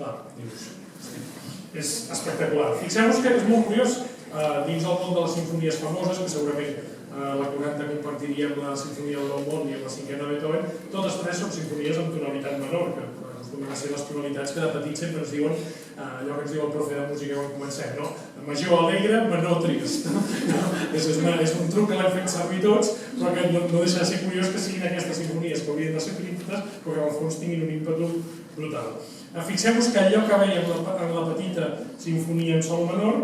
Clar, és espectacular. Fixeu-vos que és molt curiós, dins el món de les simfonies famoses, que segurament la 40 compartiria amb la Sinfonia del Nou Món i amb la cinquena de Beethoven, totes tres són sinfonies amb tonalitat menor, que acostumen a ser les tonalitats que de petit sempre ens diuen allò que ens diu el profe de música quan comencem, no? Major alegre, menor trist. És un truc que l'hem fet servir tots, però que no deixa de ser curiós que siguin aquestes sinfonies que haurien de ser petites, però que al fons tinguin un ímpetu brutal. Fixeu-vos que allò que veiem en la petita sinfonia en sol menor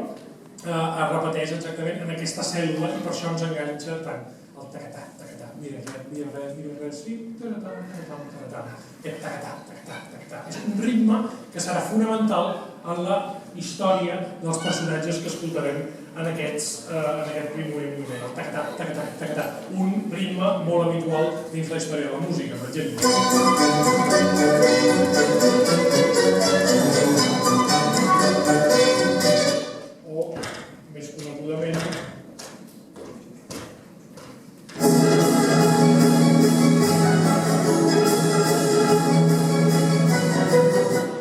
es repeteix exactament en aquesta cèl·lula i per això ens enganxa tant el tacatà, tacatà, mira res, sí, tacatà, tacatà, aquest tacatà, tacatà, tacatà. És un ritme que serà fonamental en la història dels personatges que escoltarem en aquest primer moviment, el tacatà, tacatà, tacatà. Un ritme molt habitual dins la història de la música, per exemple. Més conegudament, el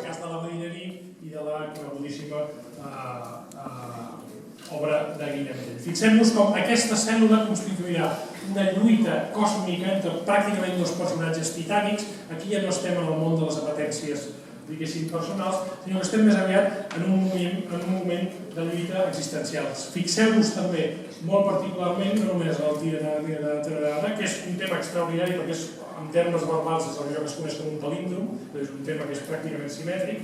cas de la Marinerí i de la conegudíssima obra de Guillem Tell. Fixem-nos com aquesta cèl·lula constituirà una lluita còsmica entre pràcticament dos personatges titànics. Aquí ja no estem en el món de les apetències, diguéssim, personals, sinó que estem més aviat en un moment de lluita existencial. Fixeu-vos també, molt particularment, no només el tirarada, que és un tema extraordinari perquè en termes verbals és allò que es coneix com un palíndrom, és un tema que és pràcticament simètric,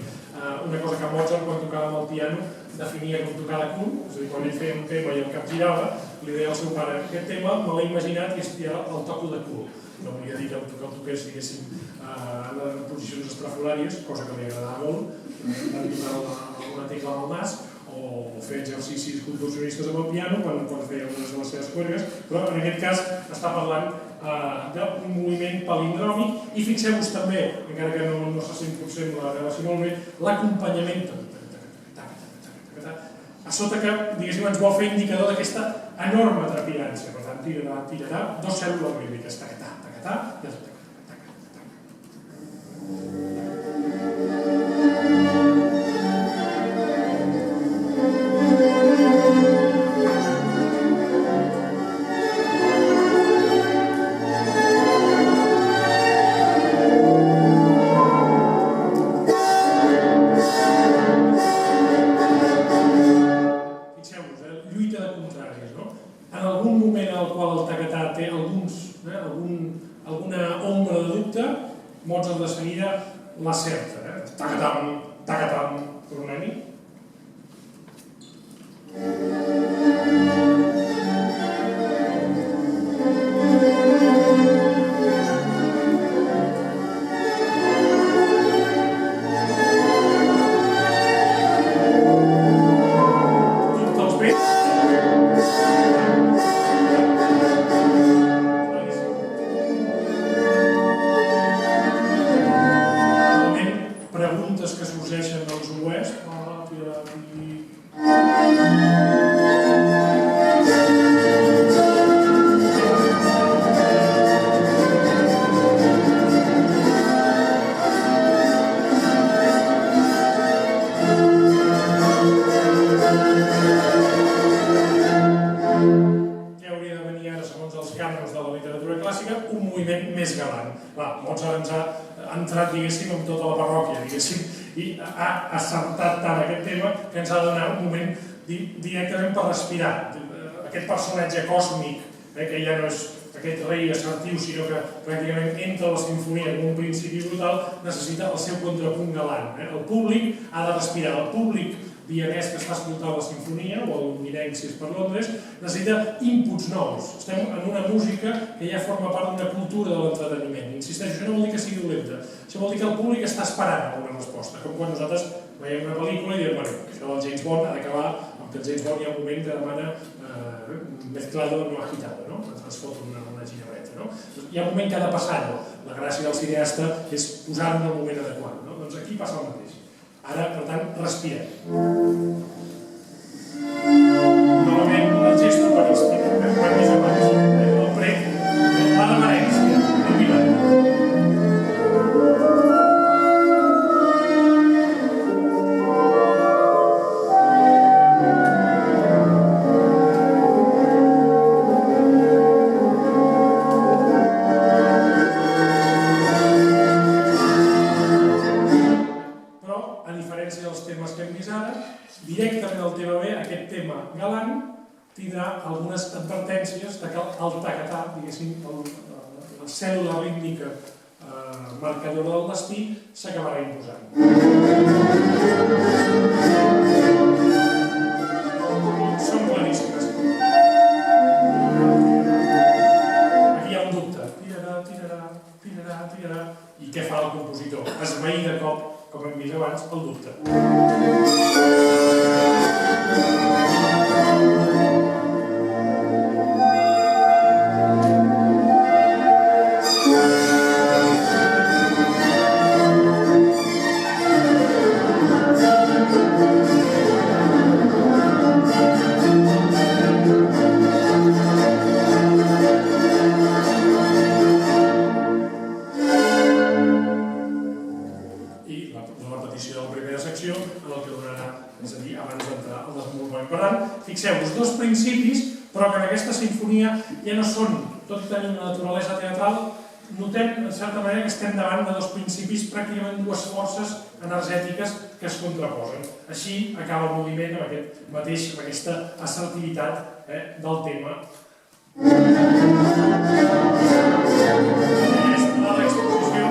una cosa que Mozart, quan tocava amb el piano, definia com tocar de cul, és a dir, quan ell feia un tema i el cap girava, li deia al seu pare, aquest tema me l'he imaginat i el toco de cul. No volia dir que el toqués, diguéssim, en posicions estrafolàries, cosa que li agradava molt, tocar alguna tecla amb el nas, o fer exercicis contorsionistes amb el piano quan feia unes de les seves cuergues, però en aquest cas està parlant d'un moviment palindròmic i fixeu-vos també, encara que no se sent potser amb la relació molt bé, l'acompanyament a sota que, diguéssim, ens vol fer indicador d'aquesta enorme trepidància. Per tant, tirarà dos cèl·lules rítmiques, tacatà, tacatà, i el tacatà. Mozart de seguida l'acerta. Tacatam, tacatam, tornem-hi. Directament per respirar. Aquest personatge còsmic, que ja no és aquest rei assertiu, sinó que pràcticament entra a la sinfonia amb un principi brutal, necessita el seu contrapunt galant. El públic ha de respirar. El públic vienès que està escoltant la sinfonia, o el londinenc si és per Londres, necessita inputs nous. Estem en una música que ja forma part d'una cultura de l'entreteniment. Insisteixo, això no vol dir que sigui dolenta. Això vol dir que el públic està esperant alguna resposta. Com quan nosaltres veiem una pel·lícula i diem, bueno, això del James Bond ha d'acabar amb que el James Bond hi ha un moment que demana mezclado no agitado, no? Es fot una ginebreta, no? Hi ha un moment que ha de passar-ho. La gràcia del cineasta és posar-ho en el moment adequat, no? Doncs aquí passa el mateix. Ara, per tant, respirem. Novament, el gest operístic, quan més abans, el prec, la reverència, el mirat. diferència dels temes que hem vist ara, directament al tema B, aquest tema galant, tindrà algunes advertències que el tacatà, diguéssim, la cèl·lula rítmica marcadora del destí, s'acabarà imposant. Són claríssimes. Aquí hi ha un dubte. Tirarà. I què fa el compositor? Esvair de cop, com hem vist abans, el dubte. Fixeu-vos, dos principis, però que en aquesta sinfonia ja no són, tot i tenir una naturalesa teatral, notem, en certa manera, que estem davant de dos principis, pràcticament dues forces energètiques que es contraposen. Així acaba el moviment amb aquesta assertivitat del tema. La l'exposició.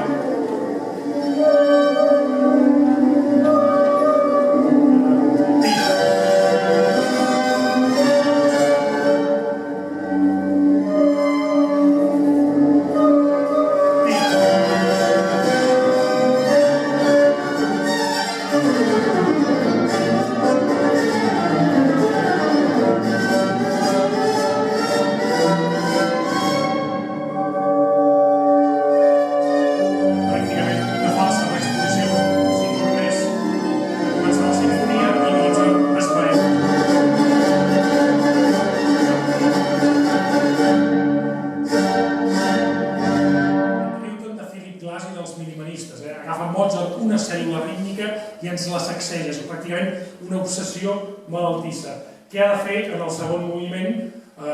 Malaltissa. Què ha de fer en el segon moviment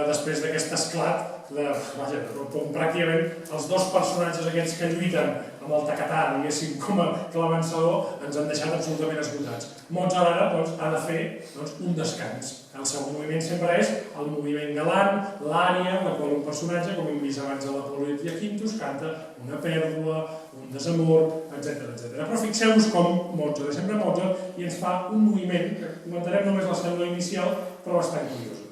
després d'aquest esclat on pràcticament els dos personatges aquests que lluiten amb el tacatà, diguéssim, com a clavencador, ens han deixat absolutament esgotats. Mozart ara ha de fer un descans. El segon moviment sempre és el moviment galant, l'ària, en la qual un personatge, com hem vist abans a l'Apol·lo Quintus, canta una pèrdua, un desamor, etc. Però fixeu-vos com Mozart, sempre Mozart, i ens fa un moviment, que comentarem només la cèl·lula inicial, però bastant curiosa.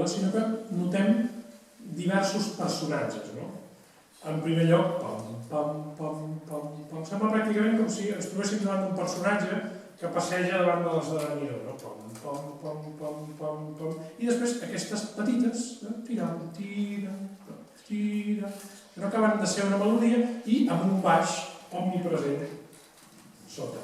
Sinó que notem diversos personatges. En primer lloc, sembla pràcticament com si ens trobéssim davant d'un personatge que passeja davant de l'esdevenidor. I després aquestes petites, tira, que no acaben de ser una melodia i amb un baix omnipresent sota.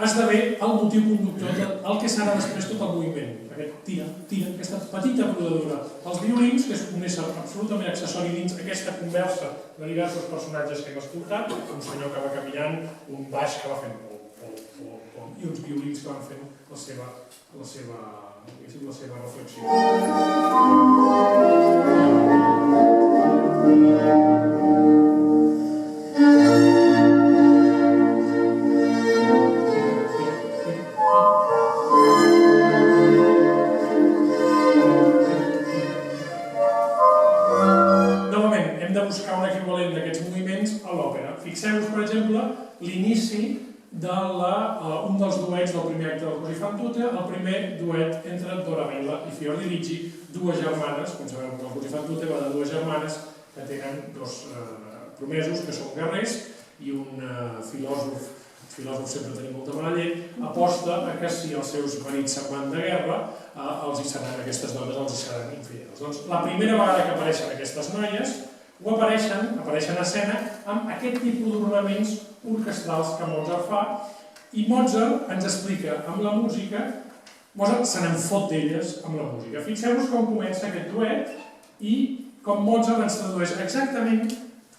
Esdevé el motiu conductor del que serà després tot el moviment. Aquest tira, aquesta petita brodadura. Els violins, que és un ésser absolutament accessori dins aquesta conversa de diversos personatges que hem escoltat, un senyor que va caminant, un baix que va fent i uns violins que van fent la seva reflexió. hem de buscar un equivalent d'aquests moviments a l'òpera. Fixeu-vos, per exemple, l'inici d'un dels duets del primer acte del Così fan tutte, el primer duet entre Dorabella i Fiordiligi, dues germanes, com sabeu que el Così fan tutte va de dues germanes que tenen dos promesos, que són guerrers, i un filòsof sempre tenim molta mala llet, aposta que si els seus marits se'n van de guerra, aquestes dones els seran infidels. Doncs la primera vegada que apareixen aquestes noies, apareixen a escena amb aquest tipus d'ornaments orquestrals que Mozart fa, i Mozart ens explica amb la música, Mozart se n'en fot d'elles amb la música. Fixeu-vos com comença aquest duet i com Mozart ens tradueix exactament,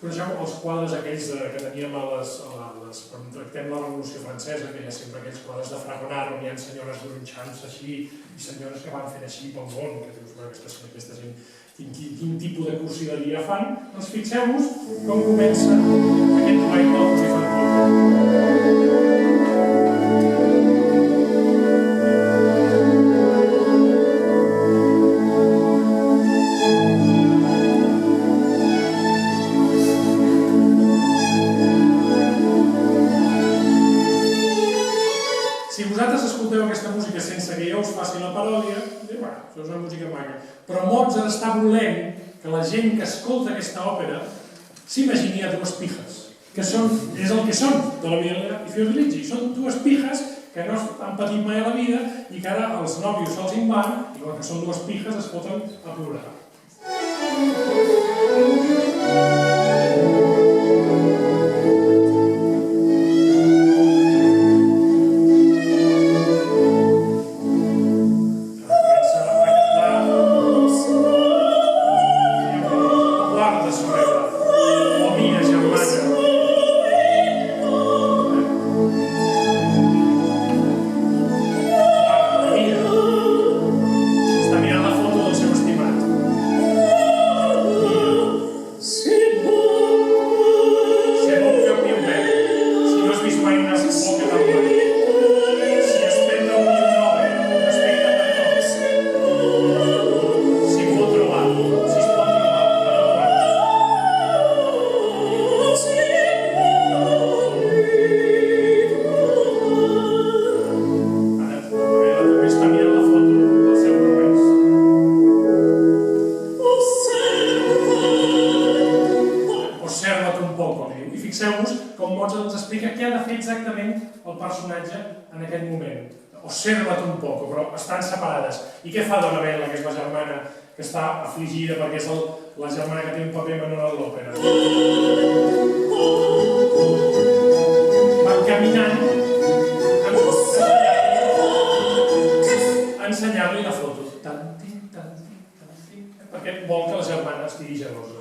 coneixeu els quadres aquells que teníem quan tractem la Revolució Francesa, que hi ha sempre aquells quadres de Fragonard on hi ha senyores gronxant-se així i senyores que van fent així pel món, que dius, aquesta gent quin tipus de cursileria fan, doncs fixeu-vos com comença aquest duet del Così fan tutte. Si vosaltres escolteu aquesta música sense que jo us faci la paròdia, diu, bueno, això és una música maca. Però Mozart està volent que la gent que escolta aquesta òpera s'imagini a dues pijes, que és el que són Dorabella i Fiordiligi. Són dues pijes que no han patit mai a la vida i que ara els nòvios se'ls en van i com que són dues pijes es foten a plorar. Observa't un poc, però estan separades. I què fa Dorabella, que és la germana que està afligida perquè és la germana que té un paper menor a l'òpera? Van caminant a ensenyar-li la foto. Perquè vol que la germana estigui gelosa.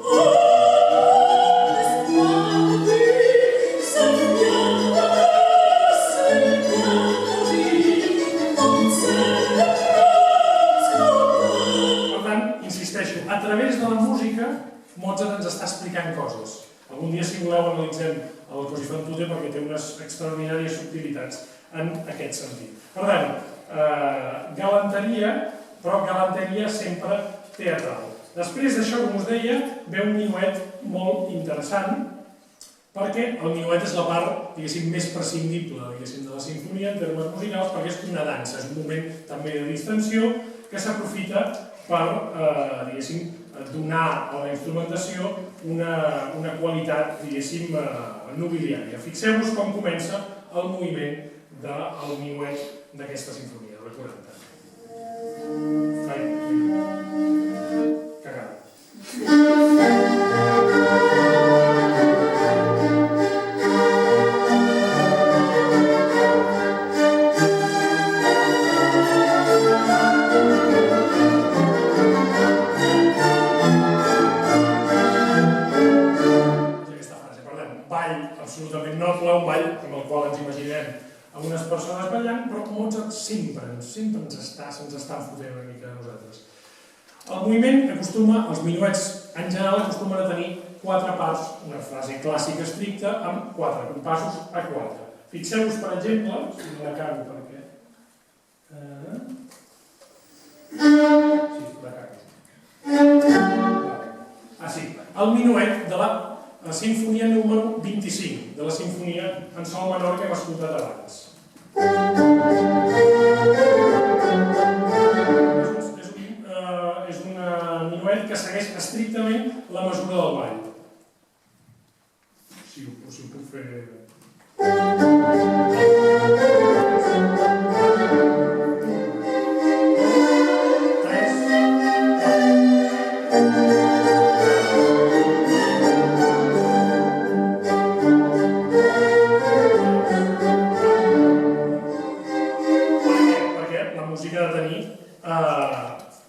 A través de la música, Mozart ens està explicant coses. Algun dia, si voleu, analitzem el Così fan tutte perquè té unes extraordinàries subtilitats en aquest sentit. Per tant, galanteria, però galanteria sempre teatral. Després d'això, com us deia, ve un minuet molt interessant, perquè el minuet és la part, diguéssim, més prescindible, diguéssim, de la sinfonia en termes musicals, perquè és una dansa, és un moment també de distensió que s'aprofita per, diguéssim, donar a la instrumentació una qualitat, diguéssim, nobiliària. Fixeu-vos com comença el moviment del minuet d'aquesta sinfonia, de la 40. Cagada. Absolutament noble, un ball amb el qual ens imaginem algunes persones ballant, però Mozart sempre se'ns està fotent una mica a nosaltres. El moviment els minuets en general acostumen a tenir 4 parts, una frase clàssica estricta, amb 4 compassos a 4. Fixeu-vos, per exemple, si no la cago perquè... Sí, la cago. Sí. el minuet de la sinfonia número 25, de la sinfonia en sol menor que hem escoltat abans. És un minuet que segueix estrictament la mesura del ball. Si ho puc fer...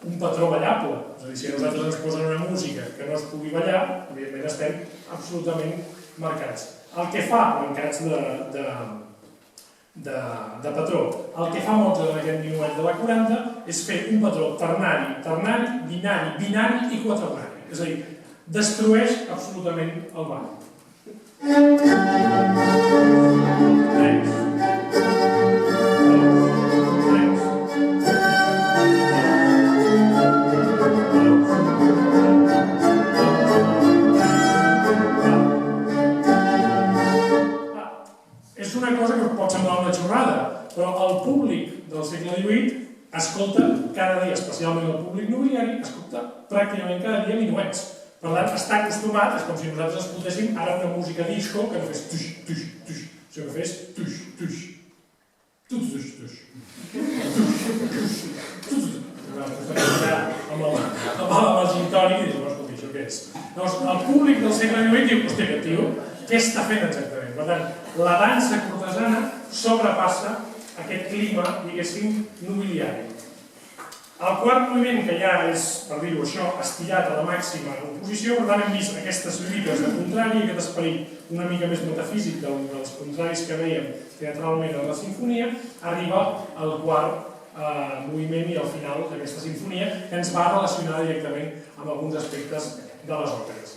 un patró ballable. És a dir, si a nosaltres ens posen una música que no es pugui ballar, evidentment estem absolutament marcats. El que fa, mancats de patró, el que fa Mozart en aquest minuet de la 40 és fer un patró ternari, ternari, binari, binari i quaternari. És a dir, destrueix absolutament el ball. És una cosa que pot semblar una xorrada, però el públic del segle XVIII escolta cada dia, especialment el públic nobiliari, escolta pràcticament cada dia minuets. Per tant, està acostumat, és com si nosaltres escoltéssim ara una música disco que no fes tuix, tuix, tuix, sinó que fes tuix, tuix, tuix, tuix, tuix, amb el gintònic i dius, no, escolta, això què és? Llavors, el públic del segle XVIII diu, hòstia, aquest tio, què està fent exactament? Per tant, la dansa cortesana sobrepassa aquest clima, diguéssim, nobiliari. El quart moviment, que ja és, per dir-ho això, estirat a la màxima oposició, per tant hem vist aquestes lluites de contrari, aquest esperit una mica més metafísic dels contraris que veiem teatralment a la sinfonia, arriba al quart moviment i al final d'aquesta sinfonia, que ens va relacionar directament amb alguns aspectes de les òperes.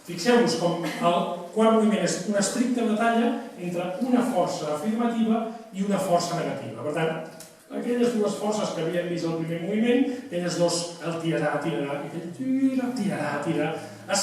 Fixeu-vos com el quart moviment és una estricta batalla entre una força afirmativa i una força negativa. Per tant, aquelles dues forces que havíem vist al primer moviment, aquelles dos, el tirarà, tirarà, i aquell tirarà, tirarà, tirarà, es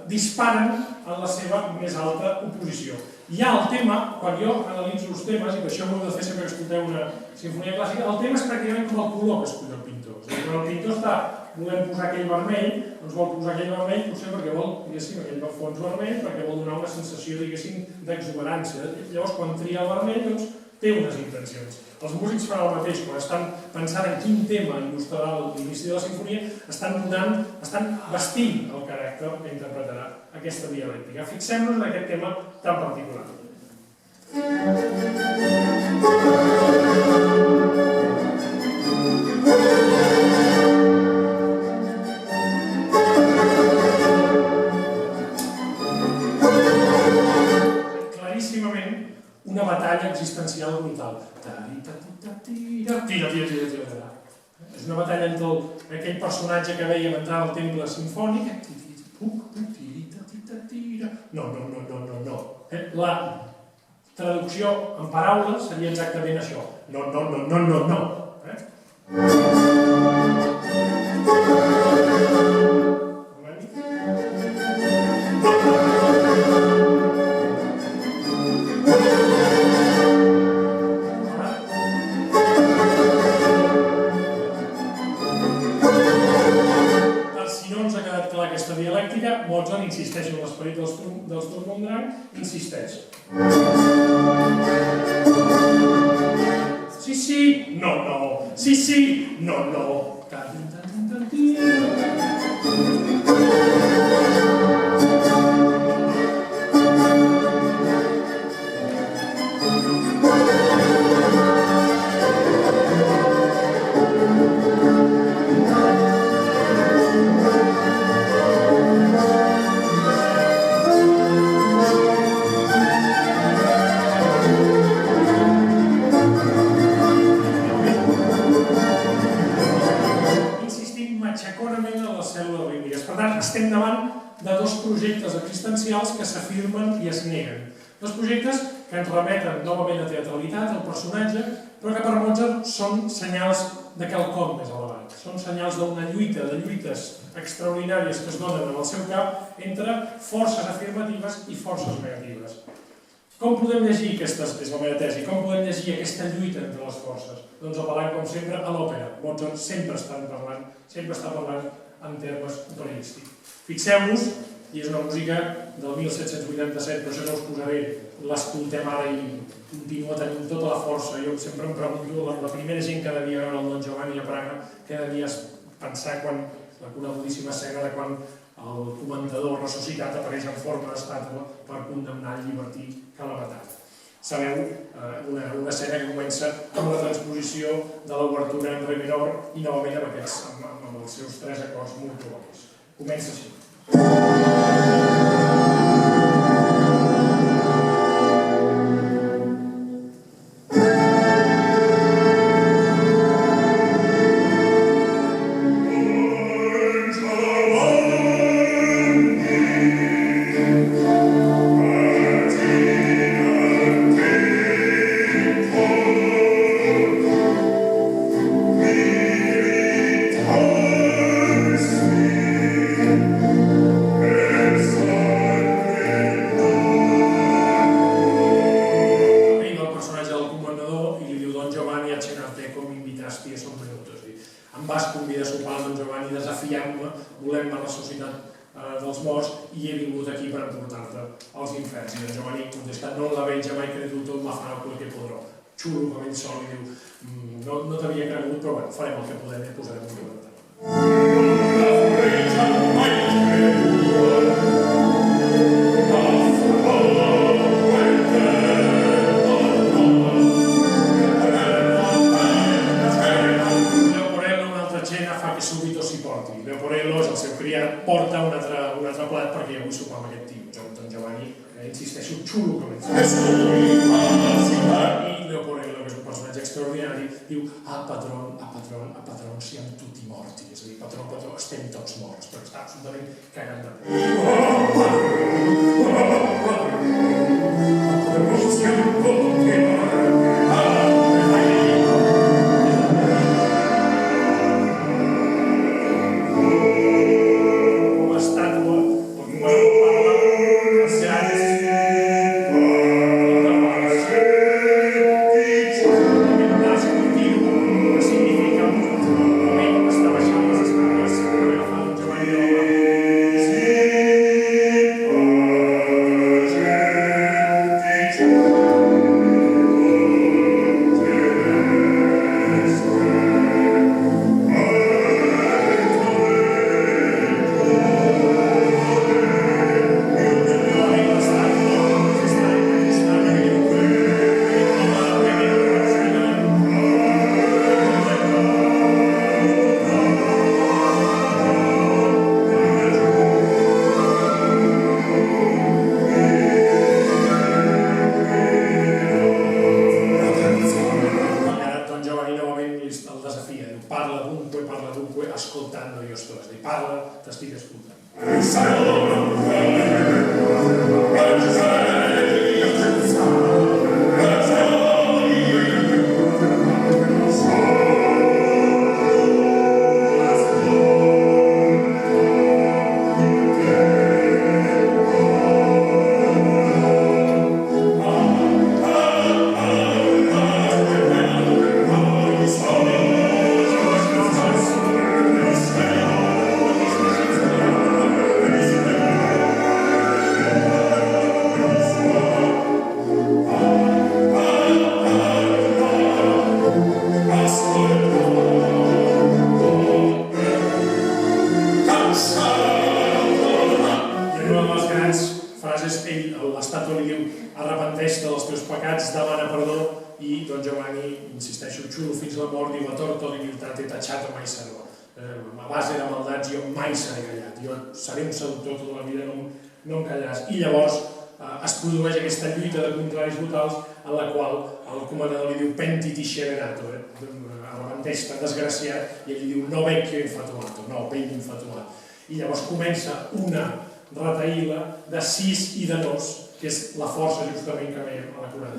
disparen en la seva més alta oposició. Hi ha el tema, quan jo analitzo els temes, i per això ho heu de fer sempre que escolteu una sinfonia clàssica, el tema és pràcticament com el color que escull el pintor. És a dir, quan el pintor està volent posar aquell vermell, doncs vol posar aquell vermell potser perquè vol, diguéssim, aquell fons vermell, perquè vol donar una sensació, diguéssim, d'exuberància. Llavors, quan tria el vermell, doncs, té unes intencions. Els músics fan el mateix, quan estan pensant en quin tema il·lustrarà l'inici de la sinfonia, estan vestint el caràcter que interpretarà aquesta dialèctica. Fixem-nos en aquest tema tan particular. Claríssimament, una batalla existencial brutal. És una batalla entre aquell personatge que veiem entrar al temple sinfònic. No. La traducció en paraules seria exactament això. No. Aquesta dialèctica, Mozart insisteix en l'esperit dels Sturmumdrang, insisteix. Sí, no. Sí, no. Estem davant de dos projectes existencials que s'afirmen i es neguen. Dos projectes que ens remeten novament a teatralitat, al personatge, però que per Mozart són senyals de quelcom més elevat. Són senyals d'una lluita, de lluites extraordinàries que es donen en el seu cap entre forces afirmatives i forces negatives. Com podem llegir aquestes, és la meva tesi, com podem llegir aquesta lluita entre les forces? Doncs apel·lant, com sempre, a l'òpera. Mozart sempre està parlant en termes operístics. Fixeu-vos, i és una música del 1787, però això no us posaré, l'escoltem ara i continua tenint tota la força. Jo sempre em pregunto, la primera gent que devia veure el Don Giovanni a Praga, què devies pensar quan la conegudíssima escena de quan el comendador ressuscitat apareix en forma d'estàtua per condemnar el llibertí que l'ha matat. Sabeu, una escena que comença amb la transposició de l'obertura en re menor i novament amb els seus 3 acords molt globals. Comença així. I llavors es produeix aquesta lluita de contraris brutals en la qual el comandador li diu pentiti scelenato, arrepenteix, tan desgraciat, i ell li diu no vecchio infatuato, no, vell infatuat. I llavors comença una retaïla de sis i de dos, que és la força justament que veiem a la corada.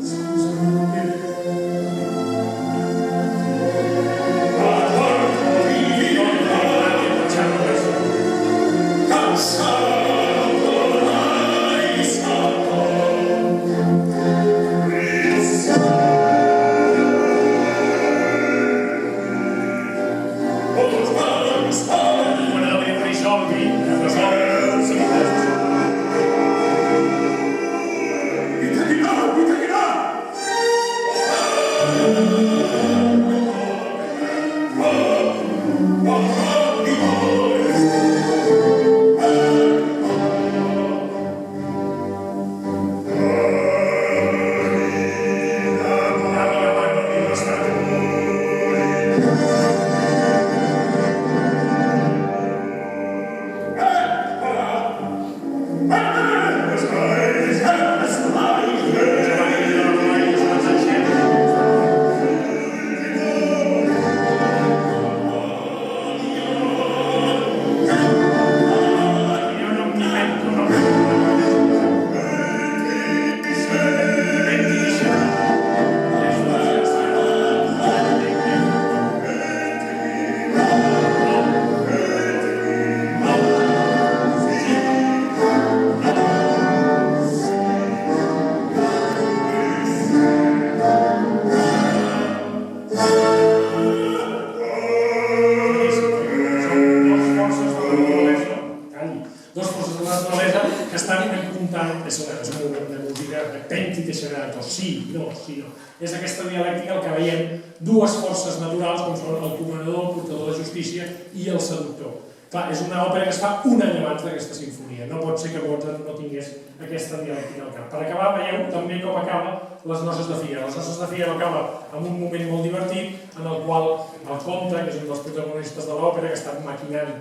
És aquesta dialèctica el que veiem dues forces naturals com són el comanador, el portador de justícia i el seductor. Clar, és una òpera que es fa un any abans d'aquesta sinfonia, no pot ser que Mozart no tingués aquesta dialèctica al cap. Per acabar, veieu també com acaba les Noces de Fígaro. Les Noces de Fígaro acaba amb un moment molt divertit en el qual el comte, que és un dels protagonistes de l'òpera, que està maquinant,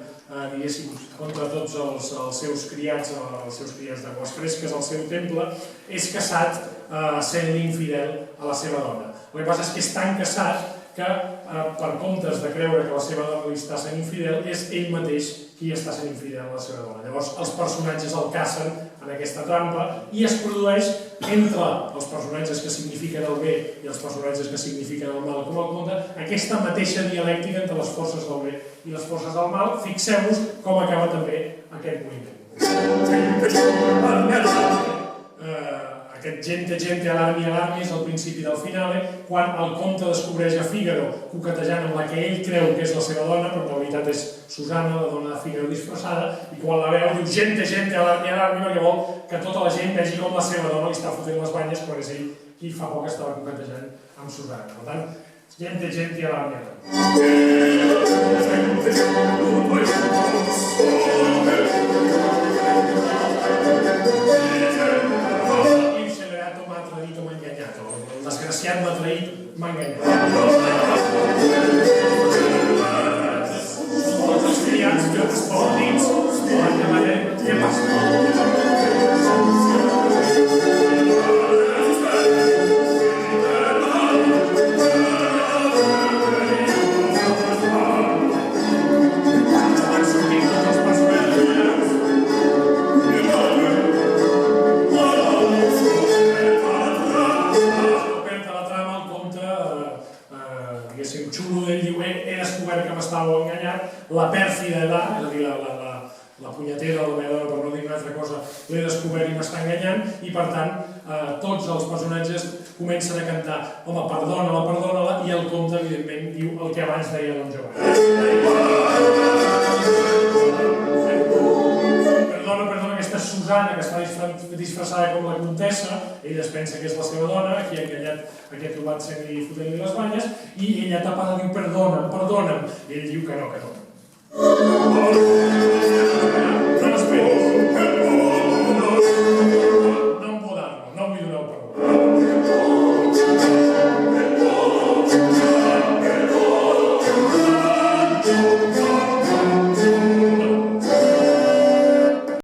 diguéssim, contra tots els seus criats de Guas Fresques al seu temple, és caçat sent infidel a la seva dona. El que passa és que és tan caçat que, per comptes de creure que la seva dona li està sent infidel, és ell mateix qui està sent infidel a la seva dona. Llavors, els personatges el cacen en aquesta trampa i es produeix entre els personatges que signifiquen el bé i els personatges que signifiquen el mal, com el conte, aquesta mateixa dialèctica entre les forces del bé i les forces del mal. Fixeu-vos com acaba també aquest moviment. Aquest gente, gente, alarmi, alarmi és el principi del finale, quan el comte descobreix a Fígaro coquetejant amb la que ell creu que és la seva dona, però en realitat és Susana, la dona de Fígaro disfressada, i quan la veu diu gente, gente, alarmi, alarmi, perquè vol que tota la gent vegi com la seva dona li està fotent les banyes quan és ell qui fa poc estava coquetejant amb Susana. Per tant, gente, gente, alarmi, el desgraciat m'ha traït, m'ha enganyat. Tots els criats que es poden dins, van demanar què passa. La pèrfida d'A, és a dir, la punyetera de la meva dona, per no dir una altra cosa, l'he descobert i m'està enganyant, i per tant tots els personatges comencen a cantar home, perdona-la, perdona-la, i el comte, evidentment, diu el que abans deia Don Giovanni. Perdona, perdona, aquesta Susana, que està disfressada com la contessa, ella es pensa que és la seva dona, qui ha enganyat, que ha trobat sent-li fotent-li les banyes, i ella tapada diu perdona'm, perdona'm, i ell diu que no, que no. Oh,